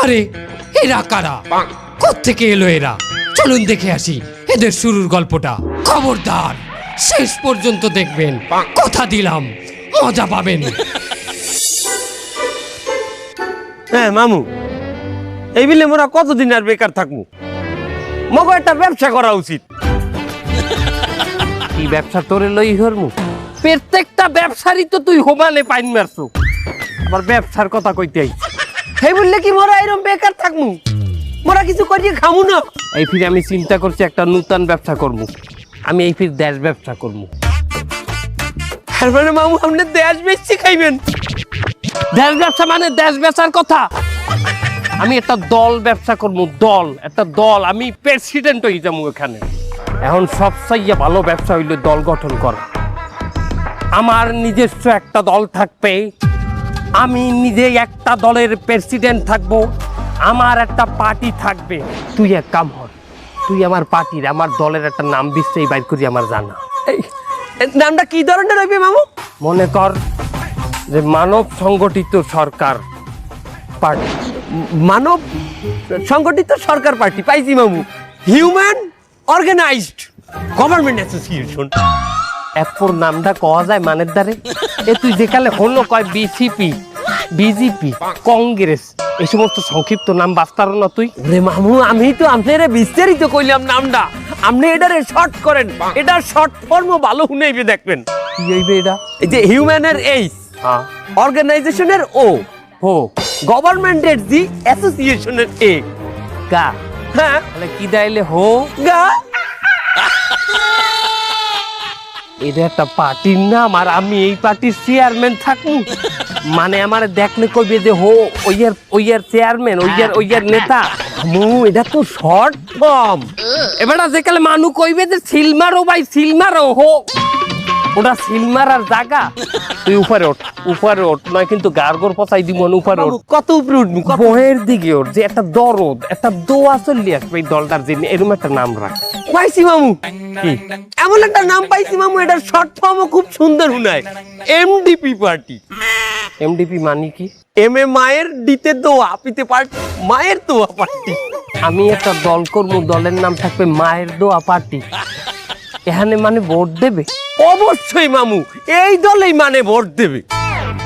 আরে এরা কারা? কোত্থেকে এলো এরা? চলুন দেখে আসি এদের শুরুর গল্পটা। খবরদার শেষ পর্যন্ত দেখবেন, কথা দিলাম মজা পাবেন। হ্যাঁ মামু, এই বিলে মোরা কতদিন আর বেকার থাকবো? মগো একটা ব্যবসা করা উচিত। কি ব্যবসা তোরে লই হরমু? প্রত্যেকটা ব্যবসারই তো তুই হোমানে পাইন মারছো, আবার ব্যবসার কথা কইতে আইছ। সেই বললে কি মোরা এরকম বেকার থাকবো? মোরা কিছু করিয়ে খামু না। এই ফির আমি চিন্তা করছি একটা নতুন ব্যবসা করবো। আমি এই ফির দেশ ব্যবসা করবো। আর মানে মামু আপনি দেশ বেচছি খাইবেন? দেশ ব্যবসা মানে দেশ বেচার কথা। আমি একটা দল ব্যবসা করবো, একটা দল। আমি প্রেসিডেন্ট হয়ে যাবো এখানে। এখন সবচেয়ে ভালো ব্যবসা হইলো দল গঠন করা। আমার নিজস্ব একটা দল থাকবে, আমি নিজে একটা দলের প্রেসিডেন্ট থাকবো, আমার একটা পার্টি থাকবে। তুই এক কাম কর, তুই আমার পার্টির, আমার দলের একটা নাম বিশ্বেই বাইর করি আমার জানা। এই নামটা কি ধরনের হইবে মামু? মনে কর যে মানব সংগঠিত সরকার পার্টি। মানব সংগঠিত সরকার পার্টি পাইছি মামু। Human organised government association. এরপর নামটা কওয়া যায় মানের দ্বারে। এ তুই যেখানে হলো কয় বিসিপি, বিজেপি, কংগ্রেস, এই সমস্ত সংক্ষিপ্ত নাম বাস্তার না তুই? রে মামু, আমি তো আপনারে বিস্তারিত কইলাম নামটা, আপনি এটারে শর্ট করেন। এটা শর্ট ফর্মও ভালো শুনাইবে দেখবেন। কি হইবে এটা? এই যে হিউম্যানের এইচ, হ্যাঁ, অর্গানাইজেশনের ও, হো, গভর্নমেন্টের জি, অ্যাসোসিয়েশনের এ। গা। হ্যাঁ তাহলে কি দাইলে হো? গা। এটা একটা পার্টির নাম, আর আমি এই পার্টির চেয়ারম্যান থাকবো। মানে আমার দেখলে কইবে যে হো ওইয়ার চেয়ারম্যান, ওইয়ার নেতা। মামু এটা তো শর্ট ফর্ম। এবার যেকালে মানু কইবে যে সিলমারো ভাই, সিলমারো হো, ওটা সিলমারার জায়গা। তুই উপরে ওঠ, নয় কিন্তু গার্গর পচাই দিব। উপরে ওঠ, কত উপরে উঠবো? বহের দিকে ওঠ, যে একটা দরদ, একটা দোয়া চললি আসবে এই দলটার জন্য। এরকম একটা নাম রাখ। পাইছি মামু, কি এমন একটা নাম পাইছি মামু, এটার শর্ট ফর্মও খুব সুন্দর শুনায়। MDP party. এমডিপি মানে কি? এম এ মায়ের, ডিতে দোয়া, পিতে পার্টি, মায়ের দোয়া পার্টি। আমি একটা দল করবো, দলের নাম থাকবে মায়ের দোয়া পার্টি। এখানে মানে ভোট দেবে? অবশ্যই মামু, এই দলেই মানে ভোট দেবে।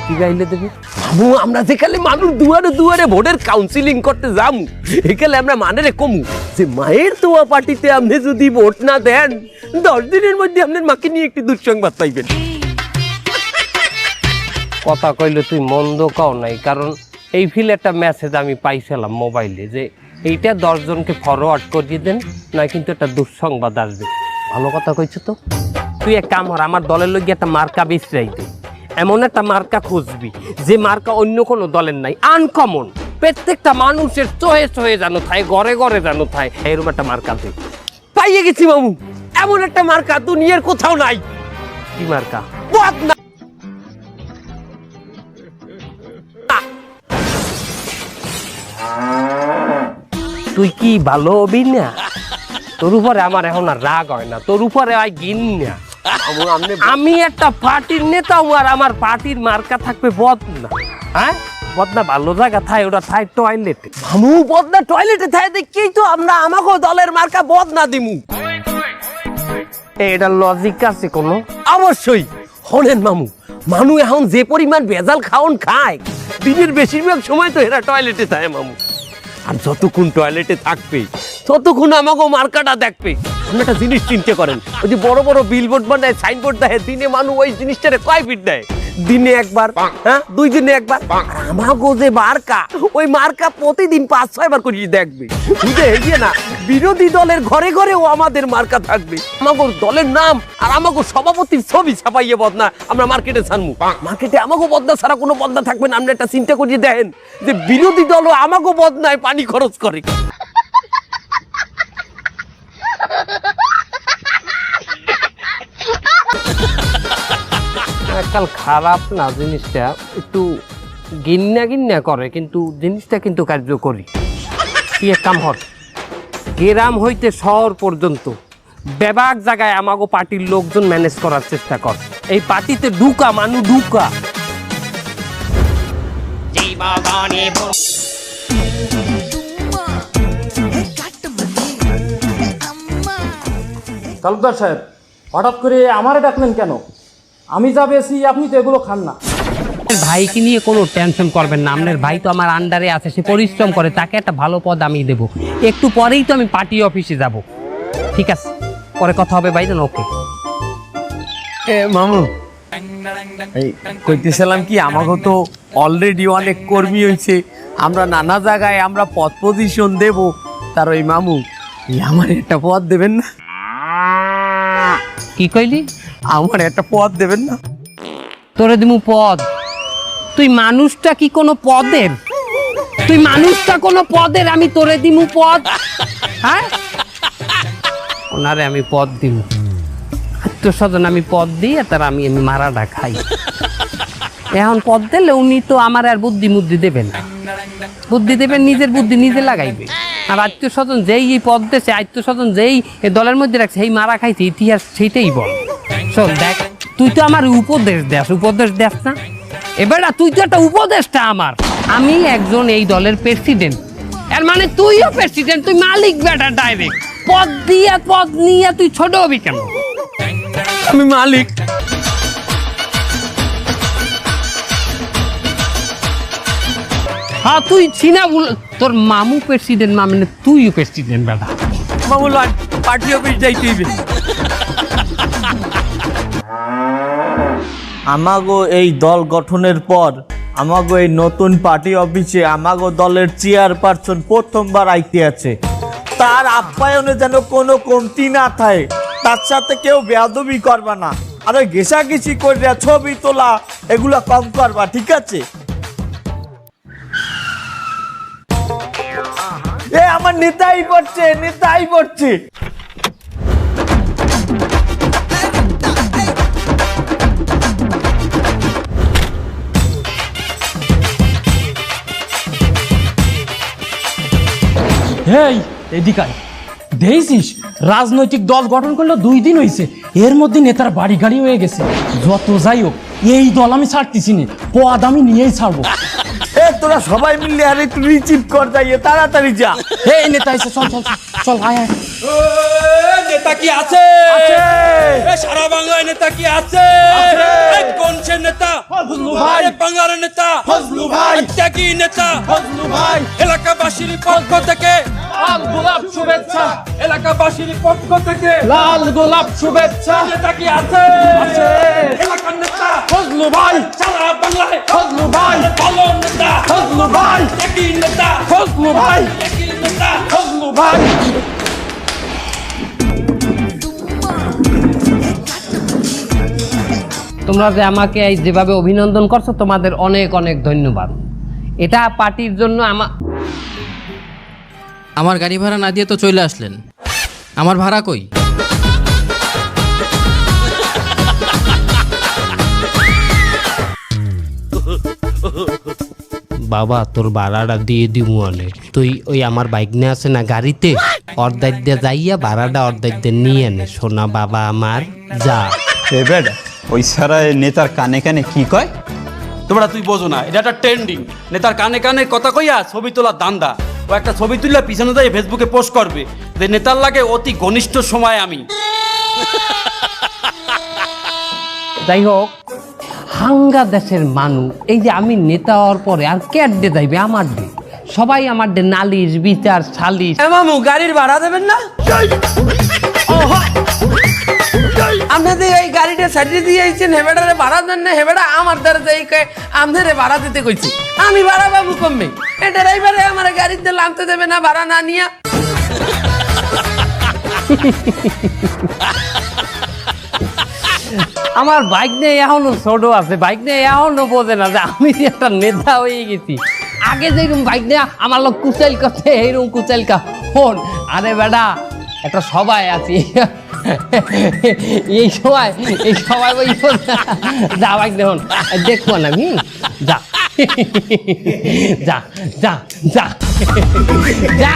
কি গাইলে দেবে? মামু আমরা যেখানে মানুষ দুয়ারে দুয়ারে ভোটের কাউন্সিলিং করতে যামু, এখানে আমরা মানে রে কমু যে মায়ের দোয়া পার্টিতে আপনি যদি ভোট না দেন, 10 দিনের মধ্যে আপনার মাকে নিয়ে একটি দুঃসংবাদ পাইবেন। কথা কইলে তুই মন্দ কও নাই, কারণ এই ফিল একটা মেসেজ আমি পাইছিলাম মোবাইলে যে এইটা 10 জনকে ফরওয়ার্ড করিয়ে দেন, নয় কিন্তু একটা দুঃসংবাদ আসবে। ভালো কথা কইছ তো। তুই এক কাম কর, আমার দলের লোক একটা মার্কা বিছরাই দে। এমন একটা মার্কা খুঁজবি যে মার্কা অন্য কোনো দলের নাই, আনকমন, প্রত্যেকটা মানুষের চোহে চোহে জানো থায়, ঘরে ঘরে জানো থায়, এরকম একটা মার্কা দে। পাইয়ে গেছি মামু, এমন একটা মার্কা দুনিয়ার কোথাও নাই। কি মার্কা? বদনা। তুই কি ভালো হবি না? তোর উপরে আমার এখন আর রাগ হয় না, তোর উপরে হয় ঘিন না। আমি একটা পার্টির নেতা, আর আমার পার্টির মার্কা থাকবে বদনা। হ্যাঁ, বদনা ভালো জায়গা থাই, ওটা থাই টয়লেটে। মামু বদনা টয়লেটে থাকে দেখেই তো আমরা আমাকে দলের মার্কা বদনা দিমু। এটা লজিক আছে কোনো? অবশ্যই। হলেন মামু, মানু এখন যে পরিমাণ ভেজাল খাওন খায়, দিনের বেশিরভাগ সময় তো এরা টয়লেটে থাকে মামু। আর যতক্ষণ টয়লেটে থাকবে ততক্ষণ আমাকে মার্কাটা দেখবে। আপনি একটা জিনিস চিন্তা করেন, ওই যে বড় বড় বিলবোর্ড বানায়, সাইনবোর্ড দেয়, দিনে মানুষ ওই জিনিসটারে কয় ফিট দেয়? দিনে একবার, হ্যাঁ 2 দিনে একবার। আমাকে যে মার্কা, ওই মার্কা প্রতিদিন 5-6 বার করে দেখবে। বুঝে গিয়ে না, বিরোধী দলের ঘরে ঘরেও আমাদের মার্কা থাকবে। আমাকে দলের নাম আর আমাকে সভাপতির ছবি ছাপাইয়ে বদনা আমরা মার্কেটে ছাড়মু। মার্কেটে আমাকে বদনা ছাড়া কোনো বদনা থাকবে না। আপনি একটা চিন্তা করিয়ে দেখেন যে বিরোধী দলও আমাকে বদনায় পানি খরচ করে। এককাল খারাপ না জিনিসটা, একটু গিন্না করে, কিন্তু জিনিসটা কিন্তু কার্যকরী। কি এক কাম হর, গ্রাম হইতে শহর পর্যন্ত বেবাক জায়গায় আমাগো পার্টির লোকজন ম্যানেজ করার চেষ্টা কর। এই পার্টিতে ঢুকা মানু ঢুকা। তালুকদার সাহেব, হঠাৎ করে আমারে ডাকলেন কেন? আমি যা বেশি আপনি তো এগুলো খান না। ভাইকে নিয়ে কোনো টেনশন করবেন না, আপনার ভাই তো আমার আন্ডারে আছে, সে পরিশ্রম করে, তাকে একটা ভালো পদ আমি দেবো। একটু পরেই তো আমি পার্টি অফিসে যাব। ঠিক আছে, পরে কথা হবে ভাইজান। ওকে মামু, এই কইতেছিলাম কি, আমাকে তো অলরেডি অনেক কর্মী হয়েছে, আমরা নানা জায়গায় আমরা পদ পজিশন দেব, তার ওই মামু আমার একটা পদ দেবেন না? কি কইলি? আমার একটা পদ দেবেন না? তোরে দিমু পদ? তুই মানুষটা কি কোনো পদের? তুই মানুষটা কোনো পদের? আমি তোরে দিমু পদ? হ্যাঁ, ওনারে আমি পদ দিমু, আত্মস্বজন আমি পদ দিই, আর তার আমি মারাটা খাই। এখন পদ দিলে উনি তো আমার আর বুদ্ধি মুদ্ধি দেবেন না, বুদ্ধি দেবেন নিজের বুদ্ধি নিজে লাগাইবে। আর আত্মস্বজন যেই এই পদ দেশে, আত্মস্বজন যেই এই দলের মধ্যে রাখছে, সেই মারা খাইছে, ইতিহাস সেইটাই বল। শোন দেখ, তুই তো আমার উপদেশ দেস না, এবার তুই তো একটা উপদেশটা আমার। আমি একজন এই দলের প্রেসিডেন্ট, এর মানে তুইও প্রেসিডেন্ট, তুই মালিক বেটা ডাইরেক্ট। পদ নিয়ে তুই ছোট হবি কেন? আমি মালিক। হ্যাঁ তুই ছিনা, তোর মামু প্রেসিডেন্ট, মানে তুইও প্রেসিডেন্ট বেটা। মামু পার্টি অফিস যাইতে হইবে। আমাগো এই দল গঠনের পর আমাগো এই নতুন পার্টি অফিসে আমাগো দলের চেয়ারপারসন প্রথমবার আইতে আছে। তার আপ্যায়নে যেন কোনো কমতি না থাকে, তার সাথে কেউ বেয়াদবি করবা না, আরে ঘেঁষাঘেঁষি করে ছবি তোলা এগুলা কম করবা, ঠিক আছে? এ আমার নেতাই পড়ছে। এই এদিকায় দেখছিস, রাজনৈতিক দল গঠন করলো 2 দিন হয়েছে, এর মধ্যে নেতার বাড়ি গাড়ি হয়ে গেছে। যত যাই হোক, এই দল আমি ছাড়তেছি না, পদ আমি নিয়েই ছাড়বো। এ তোরা সবাই মিলে আরে একটু রিচিভ কর, যাইয়ে তাড়াতাড়ি যা। এই নেতা এসে চল চল চল, আয় আয়। নেতা কি আছে? সারা বাংলায় নেতা কি আছে? কোন সে নেতা? ফজলু ভাই। বাংলার নেতা ফজলু ভাই। ত্যাগী নেতা ফজলু ভাই। এলাকাবাসীর পক্ষ থেকে লাল গোলাপ শুভেচ্ছা, এলাকাবাসীর পক্ষ থেকে লাল গোলাপ শুভেচ্ছা। নেতা কি আছে? আছে। এলাকার নেতা ফজলু ভাই। সারা বাংলায় ফজলু ভাই। ভালো নেতা ফজলু ভাই। ত্যাগী নেতা ফজলু ভাই। ত্যাগী নেতা ফজলু ভাই। তোমরা যে আমাকে এই যেভাবে অভিনন্দন করছো, তোমাদের অনেক অনেক ধন্যবাদ। এটা পার্টির জন্য আমার গাড়ি ভাড়া না দিয়ে তো চলে আসলেন, আমার ভাড়া কই? বাবা তোর ভাড়াটা দিয়ে দিবো অনেক। তুই ওই আমার বাইক নিয়ে আসে না গাড়িতে, অর্ধেক দিয়ে যাইয়া ভাড়াটা অর্ধেক দিয়ে নিয়ে নে সোনা বাবা আমার, যা। এবার ওই সারা নেতার কানে কানে কি কয়? তোমরা তুই বোঝো না, এটা একটা ট্রেন্ডিং। নেতার কানে কানে কথা কইয়া ছবি তোলা দান্দা। ও একটা ছবি তুললে পিছনে দিয়ে ফেসবুকে পোস্ট করবে যে নেতার লাগে অতি ঘনিষ্ঠ সময় আমি। যাই হোক, হাঙ্গা দেশের মানুষ, এই যে আমি নেতা হওয়ার পরে আর কে ডে যাইবে আমার ডে? সবাই আমার ডে নালিশ বিচার সালিশ। মামু গাড়ির ভাড়া দেবেন না? আপনাদের এই গাড়িটা সাইডে দিয়ে আইছেন, হেবেটারে ভাড়া দেন না? হেবেটা আমার দ্বারা যাই কয় আপনারে ভাড়া দিতে কইছি, আমি ভাড়া পাবো কমবে? এ ড্রাইভারে আমার গাড়িতে নামতে দেবে না ভাড়া না নিয়া? আমার বাইক নিয়ে এখনো ছোট আছে, বাইক নিয়ে এখনো বোঝে না যে আমি যে একটা নেতা হয়ে গেছি। আগে যেরকম বাইক নিয়ে আমার লোক কুচাইল করতে, এইরকম কুচাইল কা ফোন। আরে বেটা, একটা সবাই আছি, এই সবাই ওই যা বাইক দেখুন, দেখবো না আমি, যা যা যা যা যা।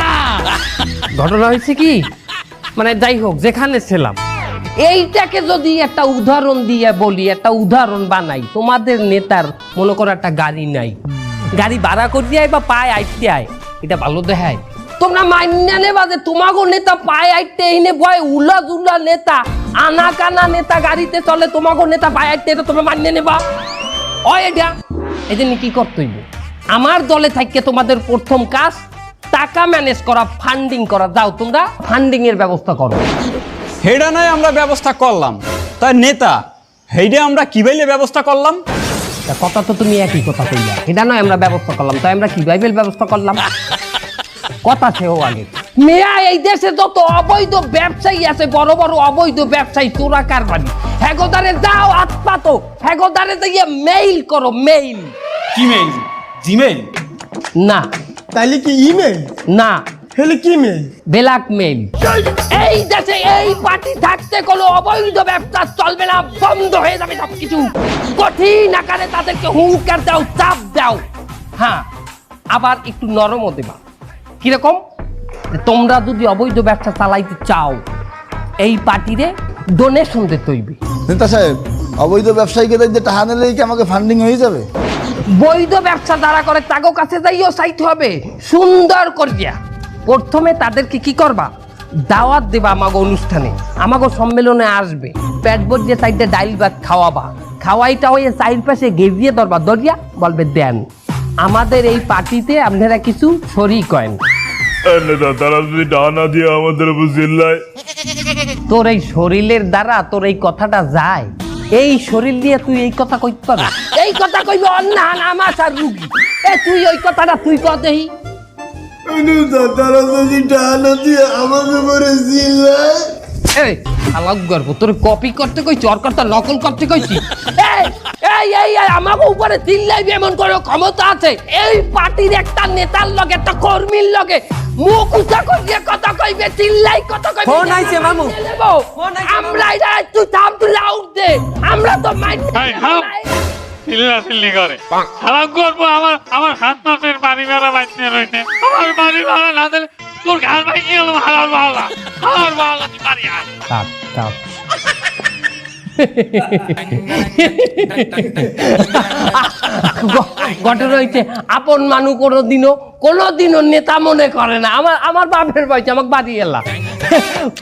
ঘটনা হয়েছে কি, মানে যাই হোক, যেখানে ছিলাম এইটাকে যদি একটা উদাহরণ দিয়ে বলি, একটা উদাহরণ বানাই, তোমাদের নেতার মনে করো একটা গাড়ি নাই, গাড়ি ভাড়া করতে আয় বা পায়ে আইতে আয়, এটা ভালো দেখায়? তোমরা মান্য নেবা যে তোমাগো নেতা পায়ে আইতে এনে বয় উলা জুলা নেতা, আনা কানা নেতা গাড়িতে চলে, তোমাগো নেতা পায়ে আইতে, এটা তোমরা মান্য নেবা? এটা এই জন্য কি করতে হইব? আমার দলে থাকতে তোমাদের প্রথম কাজ টাকা ম্যানেজ করা, ফান্ডিং করা। যাও তোমরা ফান্ডিং এর ব্যবস্থা করো। হেডা নয় আমরা ব্যবস্থা করলাম, তাই নেতা হেডে আমরা কি বাইলে ব্যবস্থা করলাম? তা কথা তো তুমি একই কথা কইলা, এটা নয় আমরা ব্যবস্থা করলাম, তাই আমরা কি বাইবেল ব্যবস্থা করলাম? কথা সেও আগে মেয়া, এই দেশে যত অবৈধ ব্যবসায়ী আছে, বড় বড় অবৈধ ব্যবসায়ী, চোরা কারবারি, হেগোদারে যাও আতপাতো, হেগোদারে দিয়ে মেইল করো, মেইল। কি মেইল? জিমেইল? না তাইলে কি ইমেল? না, হেলে কি মেল? Black mail. এই দেশে এই পার্টি থাকতে কোনো অবৈধ ব্যবসা চলবে না, বন্ধ হয়ে যাবে সবকিছু। কঠিন আকারে তাদেরকে হুঙ্কার দাও, চাপ দাও। হ্যাঁ, আবার একটু নরমও দেবা। কিরকম? তোমরা যদি অবৈধ ব্যবসা চালাইতে চাও, এই পার্টিরে ডোনেশন দিতে হইবে। নেতা সাহেব, অবৈধ ব্যবসায়ীকে দেখতে টাকা নিলেই কি আমাকে ফান্ডিং হয়ে যাবে? বৈধ ব্যবসা যারা করে তাগো কাছে যাইও চাইতে হবে সুন্দর করিয়া। প্রথমে তাদেরকে কি করবা? দাওয়াত দেবা, আমাগো অনুষ্ঠানে, আমাগো সম্মেলনে আসবে, পেট ভরিয়ে সাইডে ডাইল ভাত খাওয়াবা, খাওয়াইটা হয়ে সাইড পাশে গেজিয়ে ধরবা, দরিয়া বলবে দেন আমাদের এই পার্টিতে আপনারা কিছু শরীক করেন। তারা যদি ডানা দিয়ে আমাদের উপর চিল্লায়, তোর এই শরীরের দ্বারা তোর এই কথাটা যায়? এই শরীর দিয়ে তুই এই কথা কইতে পারবি? এই কথা কইবে অন্যান আমাশার রুগী। তুই ওই কথাটা তুই কদেই। তারা যদি ডানা দিয়ে আমাকে উপরে চিল্লায়, এই আলাপ গর্ব তোর কপি করতে কইছি, ওর কথা নকল করতে কইছি? আমাকে উপরে চিল্লাইবি এমন করে ক্ষমতা আছে? এই পার্টির একটা নেতার লগে, একটা কর্মীর লগে মুখ উঁচা করিয়ে কথা কইবে, চিল্লাই কথা কইবে। ফোন আইছে মামু, আমরা এটা তুই থাম, তুই লাউড দে, আমরা তো মাইন্ড চিল্লি করে খারাপ করবো। আমার হাত মাসের বাড়ি ভাড়া বাইতে রয়েছে, আমার বাড়ি ভাড়া না দিলে তোর ঘর ভাই কি হলো? হালার বাংলা, হালার বাংলা, তুই বাড়ি আয়। থাক থাক। ঘটনা হইছে আপন মানুষ কোনোদিনও নেতা মনে করে না। আমার বাপের বয়সে আমাকে বাড়ি এলাম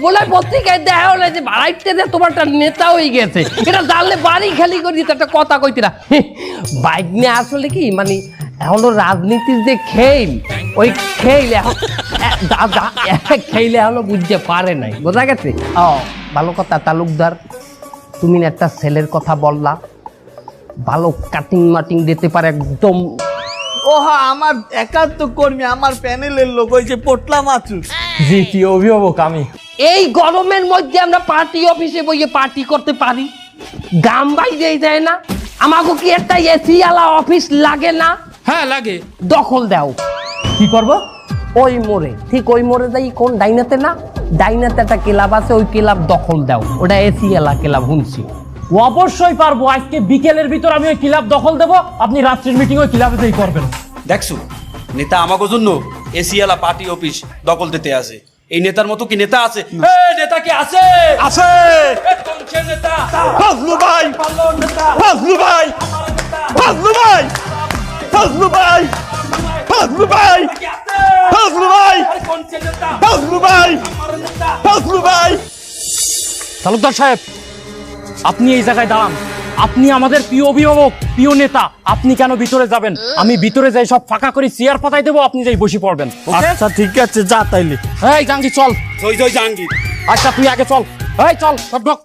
বলে পত্রিকায় দেখা হলে যে বাড়াইতে যে তোমার একটা নেতা হয়ে গেছে, এটা জানলে বাড়ি খালি করে দিতে একটা কথা কইতে না। বাইক নিয়ে আসলে কি মানে এখনো রাজনীতির যে খেল, ওই খেল এখন খেলে এখনো বুঝতে পারে নাই, বোঝা গেছে? ও ভালো কথা তালুকদার, তুমি একটা ছেলের কথা বললা, ভালো কাটিং মাটিং দিতে পারে একদম। ওহা, আমার একান্ত কর্মী, আমার প্যানেলের লোক, ওই যে পোটলা মাছুস। জি, কি অভিভাবক আমি। এই গরমের মধ্যে আমরা পার্টি অফিসে বইয়ে পার্টি করতে পারি? গাম বাইরে যায় না? আমাকে কি একটা এসি আলা অফিস লাগে না? হ্যাঁ লাগে। দখল দাও। কি করব? ওই মোড়ে, ঠিক ওই মোড়ে যাই, কোন ডাইনাতে না, ডাইনাতে একটা ক্লাব আছে, ওই ক্লাব দখল দাও, ওটা এসি এলা ক্লাব শুনছি। অবশ্যই পারবো। আজকে বিকেলের ভিতর আমি ওই ক্লাব দখল দেবো, আপনি রাত্রির মিটিং ওই ক্লাবেতেই করবেন। দেখছো, নেতা আমাকে জন্য এসিয়ালা পার্টি অফিস দখল দিতে আছে। এই নেতার মতো কি নেতা আছে? নেতা কি আছে? আছে কোনছে নেতা? ফজলু ভাই, ফজলু ভাই, ফজলু ভাই, ফজলু ভাই, ফজলু ভাই, ফজলু ভাই, কোনছে নেতা? ফজলু ভাই, ফজলু ভাই। তালুকদার সাহেব, আপনি এই জায়গায় দাঁড়ান। আপনি আমাদের প্রিয় অভিভাবক, প্রিয় নেতা, আপনি কেন ভিতরে যাবেন? আমি ভিতরে যাই সব ফাঁকা করে চেয়ার পাতাই দেবো, আপনি যাই বসে পড়বেন। আচ্ছা ঠিক আছে, যা তাইলে। এই জাহাঙ্গীর চল। জয় জয় জাহাঙ্গীর। আচ্ছা তুই আগে চল। এই চল সব ঢোক।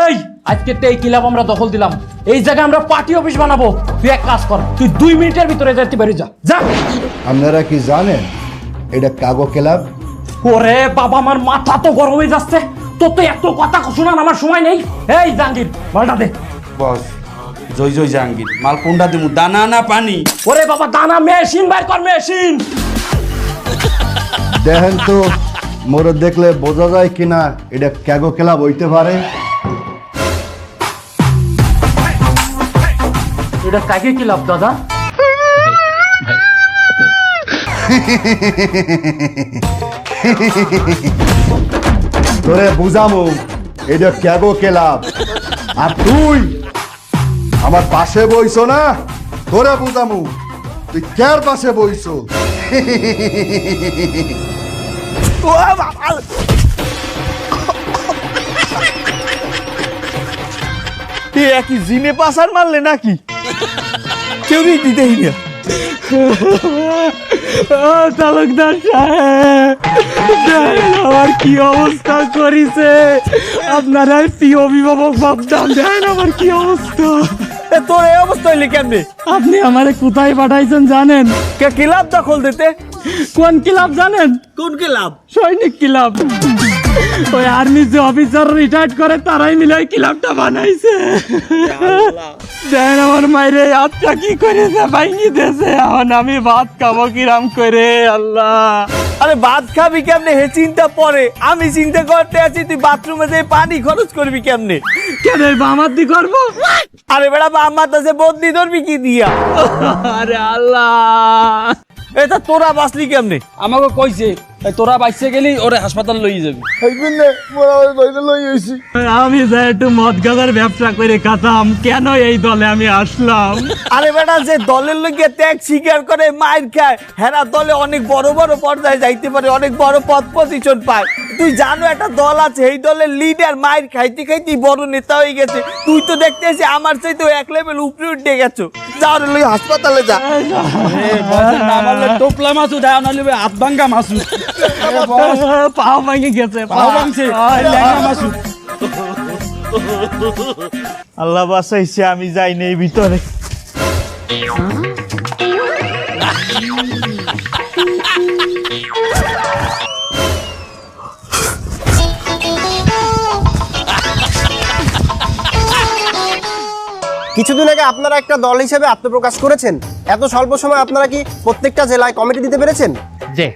এই আজকে তো এই ক্লাব আমরা দখল দিলাম, এই জায়গায় আমরা পার্টি অফিস বানাবো। তুই এক কাজ কর, তুই 2 মিনিটের ভিতরে যেতে পারি, যা যা। আপনারা কি জানেন এটা কাগো ক্লাব? ওরে বাবা, আমার মাথা তো গরম হয়ে যাচ্ছে। তোর তো এত কথা শোনার আমার সময় নেই। এই জাহাঙ্গীর, বলটা দে। বস, জয় জয় জাহাঙ্গীর। মাল কোনটা দিমু, দানা না পানি? ওরে বাবা, দানা মেশিন বাইর কর, মেশিন। দেখেন তো মোরে দেখলে বোঝা যায় কিনা এটা কাগো ক্লাব হইতে পারে। এটা কাকে ক্লাব দাদা? তোরে বুঝামু এটা ক্যাগো ক্লাব, আর তুই আমার পাশে বইছো না, তোরে বুঝামু তুই কার পাশে বইছো। একই জিনে পাসার মারলে নাকি? কেউ দিতেই না। তালুকদার সাহেব, আমার কি অবস্থা করিছে, আপনারা প্রিয় অভিভাবক ভাবতাম, দেখেন আমার কি অবস্থা। তোর এই অবস্থা হইলে কেমনে? আপনি আমারে কোথায় পাঠাইছেন জানেন? ক্লাব দখল দিতে। কোন ক্লাব জানেন? কোন ক্লাব? সৈনিক ক্লাব। ওই আর্মি যে অফিসার রিটায়ার্ড করে তারাই মিলে ওই ক্লাবটা বানাইছে। দেখেন আমার মাইরে হাতটা কি করেছে, ভাঙি দিয়েছে। এখন আমি ভাত খাবো কিরাম করে, আল্লাহ। আরে ভাত খাবি কেমনে হে চিন্তা পরে, আমি চিন্তা করতে আছি তুই বাথরুমে যে পানি খরচ করবি কেমনে। কেন আমার দি করবো? আরে বেড়া আমার কাছে বদলি ধরবি কি দিয়া? আরে আল্লাহ, এটা তোরা বাঁচলি কেমনে? আমাকে কইছে তোরা বাইসে গেলি ওরে হাসপাতাল লই যাবি। আমি যাই একটু মদ গাঁজার ব্যবসা করে খাতাম, কেন এই দলে আমি আসলাম? আরে বেটা যে দলের লোকে ত্যাগ স্বীকার করে মায়ের খায়, হেরা দলে অনেক বড় বড় পর্যায়ে যাইতে পারে, অনেক বড় পদ পজিশন পায়। তুই জানো একটা দল আছে, এই দলের লিডার মায়ের খাইতে খাইতে বড় নেতা হয়ে গেছে। তুই তো দেখতে এসে আমার চাইতে এক লেভেল উপরে উঠে গেছো। যাও রে লই হাসপাতালে যা। না বললে টোপলা মাছু দেয়, নাহলে হাত ভাঙ্গা মাছু। পাও ভাঙে গেছে, পাও ভাঙছে, ল্যাংড়া মাছু। আল্লাহ বাঁচাইছে, আমি যাই নেই ভিতরে। কিছুদিন আগে আপনারা একটা দল হিসেবে আত্মপ্রকাশ করেছেন, এত স্বল্প সময় আপনারা কি প্রত্যেকটা জেলায় কমিটি দিতে পেরেছেন? যে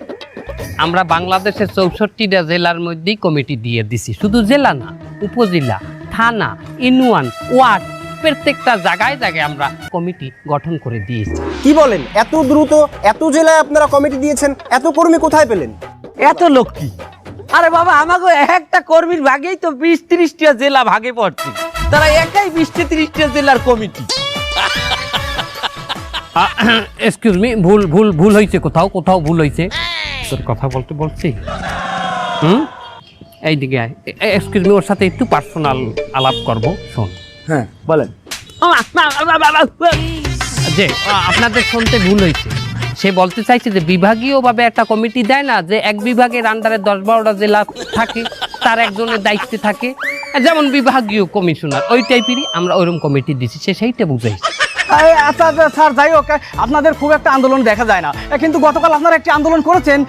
আমরা বাংলাদেশের 64টা জেলার মধ্যেই কমিটি দিয়ে দিছি। শুধু জেলা না, উপজেলা, থানা, ইউনিয়ন, ওয়ার্ড, প্রত্যেকটা জায়গায় জায়গায় আমরা কমিটি গঠন করে দিয়েছি। কি বলেন, এত দ্রুত এত জেলায় আপনারা কমিটি দিয়েছেন? এত কর্মী কোথায় পেলেন? এত লোক কি? আরে বাবা, আমাকে একটা কর্মীর ভাগেই তো 20-30টা জেলা ভাগে পড়ছে। তারা একাই 20-30টা জেলার কমিটি। এক্সকিউজ মি, ভুল ভুল ভুল হয়েছে, কোথাও কোথাও ভুল হয়েছে। তোর কথা বলতে বলছি, এইদিকে এক্সকিউজ মি, ওর সাথে একটু পার্সোনাল আলাপ করব, শোন। হ্যাঁ বলেন। যে আপনাদের শুনতে ভুল হয়েছে, সে বলতে চাইছে যে বিভাগীয়ভাবে একটা কমিটি দেয় না, যে এক বিভাগের আন্ডারে 10-12টা জেলা থাকে, তার একজনের দায়িত্বে থাকে, যেমন বিভাগীয় কমিশনার, ওই টাইপেরই আমরা ওইরকম কমিটি দিচ্ছি, সে সেইটা বুঝাইছে। আচ্ছা স্যার, যাই হোক, আপনাদের খুব একটা আন্দোলন দেখা যায় না, কিন্তু গতকাল আপনারা একটি আন্দোলন করেছেন।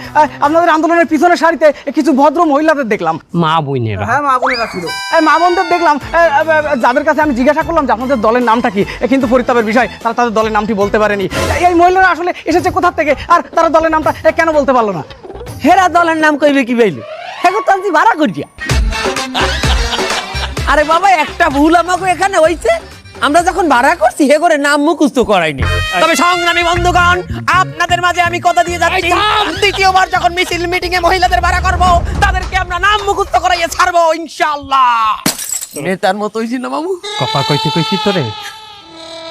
আপনাদের আন্দোলনের পিছনের সারিতে কিছু ভদ্র মহিলাদের দেখলাম। মা বোনেরা, হ্যাঁ মা বোনেরা ছিল, মা বোনদের দেখলাম, যাদের কাছে আমি জিজ্ঞাসা করলাম যে আপনাদের দলের নামটা কি, কিন্তু পরিতাপের বিষয় তারা তাদের দলের নামটি বলতে পারেনি। এই মহিলারা আসলে এসেছে কোথা থেকে, আর তারা দলের নামটা কেন বলতে পারলো না? হেরা দলের নাম কইবে কি বাইলে, এখন তো আমি ভাড়া করিয়া। আরে বাবা, একটা ভুল আমাকে এখানে হইছে, আমরা যখন ভাড়া করছি হে করে নাম মুখস্থ করাইনি। তবে সংগ্রামী বন্ধুগণ, আপনাদের মাঝে আমি কথা দিয়ে যাচ্ছি, দ্বিতীয়বার যখন মিছিল মিটিং এ মহিলাদের ভাড়া করব, তাদেরকে আমরা নাম মুখস্থ করাইয়ে ছাড়বো ইনশাআল্লাহ। নেতার মতো হইছি না মামু? কথা কইতে কইছি তোরে,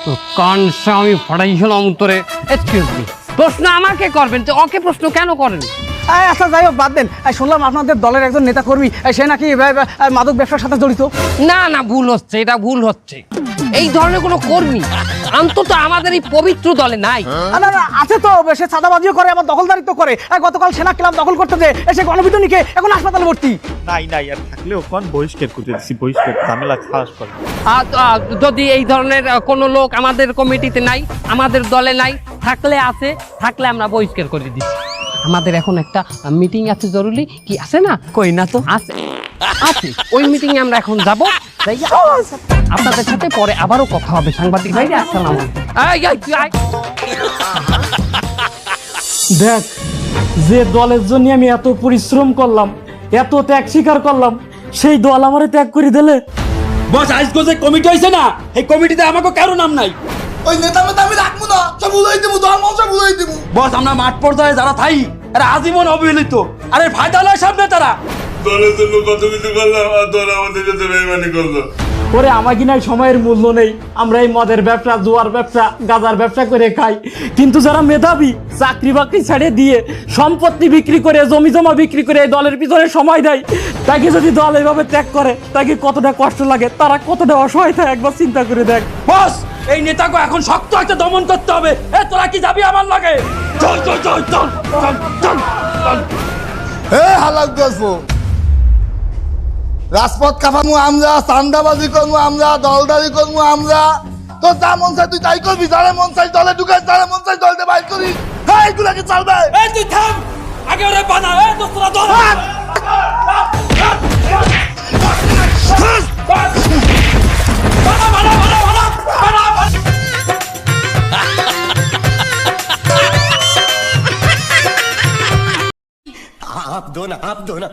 তো কানসা আমি ফাড়াইছিলাম তোরে। এক্সকিউজ মি, প্রশ্ন আমাকে করবেন, তো ওকে প্রশ্ন কেন করেন? আচ্ছা যাই হোক, বাদ দেন। শুনলাম আপনাদের দলের একজন নেতা কর্মী, সে নাকি মাদক ব্যবসার সাথে জড়িত। না না, ভুল হচ্ছে, এটা ভুল হচ্ছে। এই ধরনের কোনো কর্মী অন্তত আমাদের এই পবিত্র দলে নাই। না না, আছে তো, সে চাঁদাবাজিও করে, আবার দখলদারিত্ব করে। গতকাল সেনা ক্লাব দখল করতে যে এসে গণপিটুনিকে এখন হাসপাতালে ভর্তি। নাই আর থাকলেও কোন বহিষ্কার করতে দিচ্ছি, বহিষ্কার ঝামেলা খাস করে। যদি এই ধরনের কোনো লোক আমাদের কমিটিতে নাই, আমাদের দলে নাই, থাকলে আছে, থাকলে আমরা বহিষ্কার করে দিচ্ছি। আমাদের এখন একটা মিটিং আছে জরুরি, কি আছে না? কই না তো। আছে আছে, ওই মিটিং এ আমরা এখন যাব। আপনাদের সাথে পরে আবারও কথা হবে। সাংবাদিক ভাইরা, আসসালামু আলাইকুম। দেখ, যে দলের জন্য আমি এত পরিশ্রম করলাম, এত ত্যাগ স্বীকার করলাম, সেই দল আমারে ত্যাগ করে দিলে। বস, আজকে যে কমিটি হয়েছে না, এই কমিটিতে আমাকে কারো নাম নাই। ওই নেতা মেতা আমি রাখবো না, সব উড়াই দেবো, ধর্ম সব উড়াই দেবো। বস আমরা মাঠ পর্যায়ে যারা থাই এরা আজীবন অবহেলিত, আরে ফায়দা লয় সব নেতারা। দলের জন্য কত কিছু করলাম আর দল আমাদের কাছে বেইমানি করলো। ওরে আমার কিনা সময়ের মূল্য নেই, আমরা এই মদের ব্যবসা, জুয়ার ব্যবসা, গাঁজার ব্যবসা করে খাই। কিন্তু যারা মেধাবী, চাকরি বাকরি ছেড়ে দিয়ে সম্পত্তি বিক্রি করে, জমি জমা বিক্রি করে এই দলের পিছনে সময় দেয়, তাকে যদি দল এইভাবে ত্যাগ করে তাকে কতটা কষ্ট লাগে, তারা কতটা অসহায় থাকে একবার চিন্তা করে দেখ। বস এই নেতাকে এখন শক্ত একটা দমন করতে হবে। এ তোরা কি যাবি আমার লাগে? চল চল চল চল চল চল চল। হে হালাক দোস্ত, রাজপথ কাঁপামু আমরা, চান্দাবাজি করবো আমরা, দলদারি করবো আমরা। তো যা মন চাই তুই তাই করবি, যারা মন চাই দলে ঢুকাই, যারা মন চাই দলতে বাইর করি। হ্যাঁ এগুলাকে চলবে। এই তুই থাম, আগে ওরে বানা। এ দোস্তরা ধর। आप दो ना